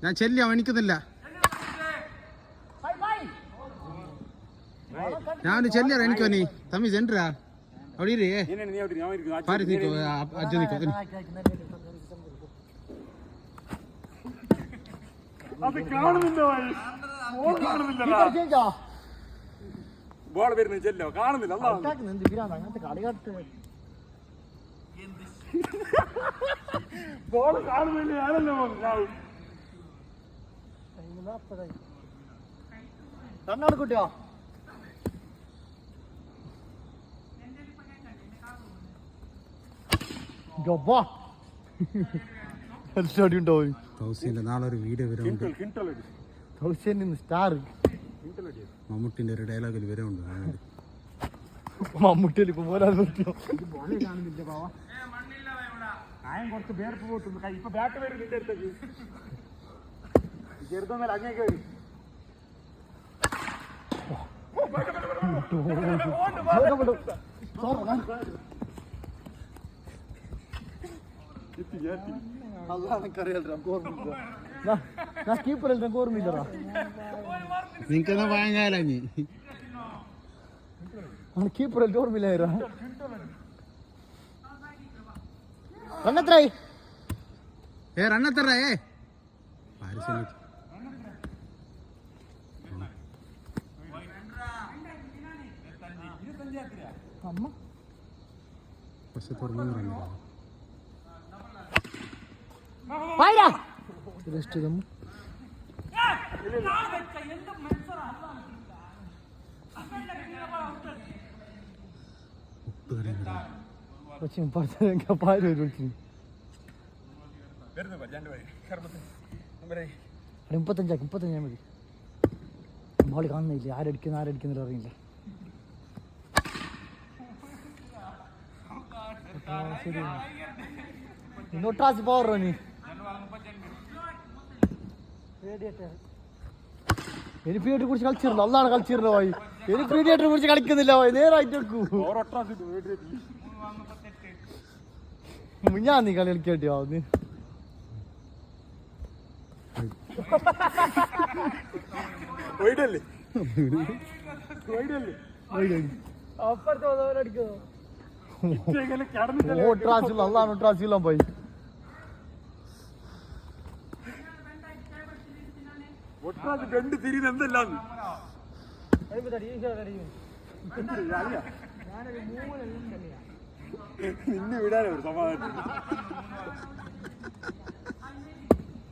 ഞാൻ ചെല്ലിയാ എണിക്കുന്നില്ല. ഞാൻ ചെല്ലിയാ എണിക്കോ നീ തമ്മി സെൻറ്ററാ അവിടെ ഇരേ പാരി നിൽക്കോ അജ്ജ നിൽക്കോ. ബോൾ വരുന്ന ചെല്ലോ കാണുന്നില്ല. ബോൾ കാണുന്നില്ല. ഞാനല്ലേ കണ്ണാട് കുട്ടിയോ നാളെ ഒരു വീഡിയോ വരുന്നുണ്ട്. സ്റ്റാർ മമ്മൂട്ടിന്റെ ഒരു ഡയലോഗിൽ വരുന്നുണ്ട്. മമ്മൂട്ടിയിൽ ഇപ്പൊ പോരാൻ പറ്റുമോ? കുറച്ച് വേർപ്പ് പോട്ടുണ്ട്. ഇപ്പൊ ബാറ്റ് വരും നിന്റെ അടുത്തേക്ക് ചെറുതൊന്നല്ല അങ്ങേക്ക് വരും. ഓർമ്മയില്ലറാ നിനക്കെന്നാ വാങ്ങാല നീ കീപ്പറല്ലേ ഓർമ്മയില്ലായിരാ. റണ്ണെത്രായി റണ്ണെത്തറേ അമ്മ പക്ഷെ തുറന്നു മുപ്പത്തഞ്ചാക്കി 35 മതി. ബോൾ കാണുന്നില്ല. ആരടിക്കുന്നില്ല അറിയില്ല. നൊട്ടാസി പോറോ നീ ഇനി പീഡിയേറ്ററെ കുറിച്ച് കളിച്ചിരുന്നു. അതാണ് കളിച്ചിരുന്നു പോയി. ഇനി പീഡിയേറ്ററെ കുറിച്ച് കളിക്കുന്നില്ല പോയി. നേരായിട്ട് വെക്കൂ. ഞാൻ നീ കളി കളിക്കേണ്ടിയോ നീ പോയി. നിന്നെ വിടാനോ ഒരു സമാധാനം.